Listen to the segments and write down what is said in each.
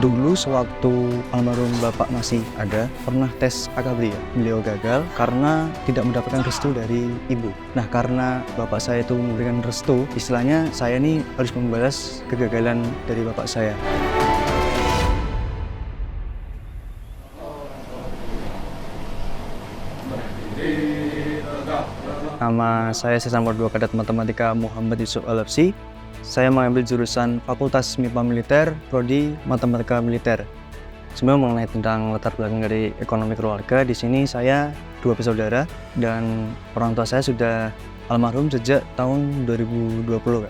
Dulu sewaktu almarhum bapak masih ada, pernah tes AKBRI ya. Beliau gagal karena tidak mendapatkan restu dari ibu. Nah, karena bapak saya itu memberikan restu, istilahnya saya ini harus membalas kegagalan dari bapak saya. Nama saya Siswa nomor 2 Kadet Matematika Muhammad Yusuf Al-Habsyi. Saya mengambil jurusan Fakultas MIPA Militer, Prodi Matematika Militer. Sebenarnya mengenai tentang latar belakang dari ekonomi keluarga, di sini saya 2 bersaudara dan orang tua saya sudah almarhum sejak tahun 2020.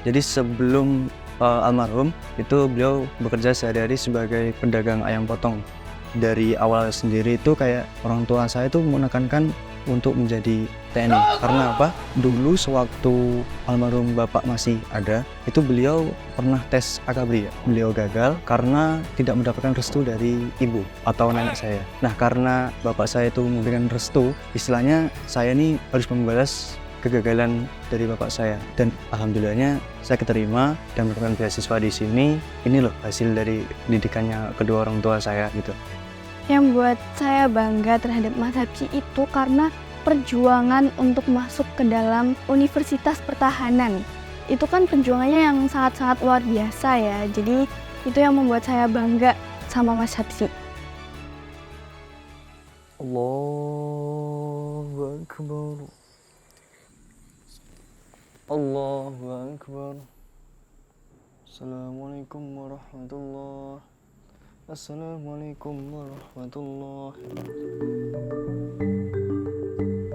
Jadi sebelum almarhum itu beliau bekerja sehari-hari sebagai pedagang ayam potong. Dari awal sendiri itu kayak orang tua saya itu menekankan untuk menjadi TNI. Karena apa? Dulu sewaktu almarhum bapak masih ada, itu beliau pernah tes AKBRI ya. Beliau gagal karena tidak mendapatkan restu dari ibu atau nenek saya. Nah, karena bapak saya itu memberikan restu, istilahnya saya ini harus membalas kegagalan dari bapak saya. Dan alhamdulillahnya saya keterima dan mendapatkan beasiswa di sini. Ini loh hasil dari pendidikannya kedua orang tua saya gitu. Yang buat saya bangga terhadap Mas Habsyi itu karena perjuangan untuk masuk ke dalam Universitas Pertahanan. Itu kan perjuangannya yang sangat-sangat luar biasa ya. Jadi itu yang membuat saya bangga sama Mas Habsyi. Allahu Akbar. Allahu Akbar. Assalamualaikum warahmatullahi. Assalamualaikum warahmatullahi wabarakatuh.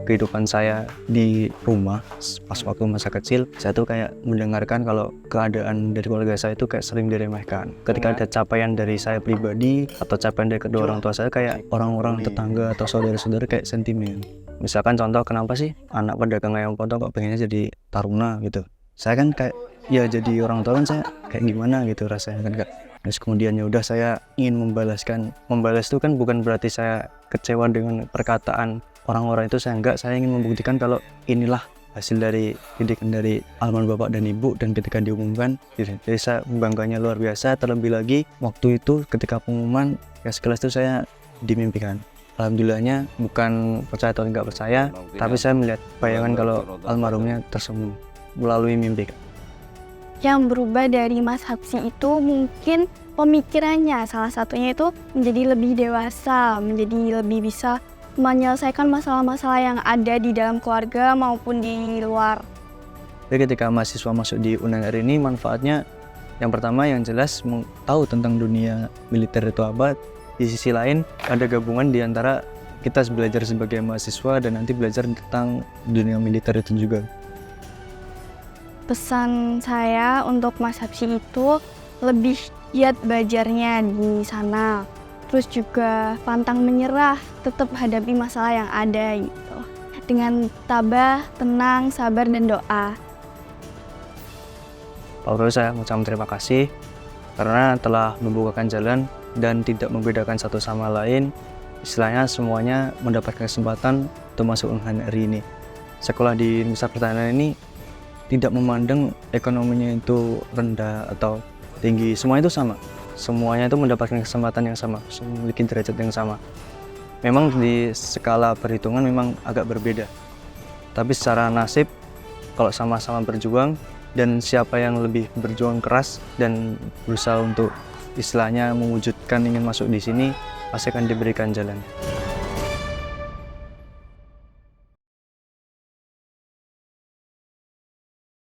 Kehidupan saya di rumah pas waktu masa kecil, saya tuh kayak mendengarkan kalau keadaan dari keluarga saya itu kayak sering diremehkan. Ketika ada capaian dari saya pribadi atau capaian dari kedua orang tua saya, kayak orang-orang tetangga atau saudara-saudara kayak sentimen. Misalkan contoh, kenapa sih anak pedagang ayam potong kok pengennya jadi taruna gitu. Saya kan kayak, ya jadi orang tua kan saya kayak gimana gitu rasanya kan Kak. Terus kemudian ya udah saya ingin membalaskan. Membalas itu kan bukan berarti saya kecewa dengan perkataan orang-orang itu, saya ingin membuktikan kalau inilah hasil dari didikan dari almarhum bapak dan ibu, dan ketika diumumkan jadi saya bangganya luar biasa. Terlebih lagi waktu itu ketika pengumuman ya sekelas itu saya dimimpikan. Alhamdulillahnya bukan percaya atau enggak percaya, tapi saya melihat bayangan kalau almarhumnya tersenyum melalui mimpi. Yang berubah dari Mas Habsyi itu mungkin pemikirannya, salah satunya itu menjadi lebih dewasa, menjadi lebih bisa menyelesaikan masalah-masalah yang ada di dalam keluarga maupun di luar. Jadi ketika mahasiswa masuk di UNER ini, manfaatnya yang pertama yang jelas tahu tentang dunia militer itu apa. Di sisi lain ada gabungan di antara kita belajar sebagai mahasiswa dan nanti belajar tentang dunia militer itu juga. Pesan saya untuk Mas Habsyi itu lebih giat belajarnya di sana. Terus juga pantang menyerah, tetap hadapi masalah yang ada gitu. Dengan tabah, tenang, sabar, dan doa. Pak Guru, saya mengucapkan terima kasih karena telah membukakan jalan dan tidak membedakan satu sama lain. Istilahnya semuanya mendapatkan kesempatan untuk masuk UNER ini. Sekolah di Universitas Pertahanan ini tidak memandang ekonominya itu rendah atau tinggi, semua itu sama. Semuanya itu mendapatkan kesempatan yang sama, memiliki derajat yang sama. Memang di skala perhitungan memang agak berbeda, tapi secara nasib kalau sama-sama berjuang dan siapa yang lebih berjuang keras dan berusaha untuk istilahnya mewujudkan ingin masuk di sini, pasti akan diberikan jalan.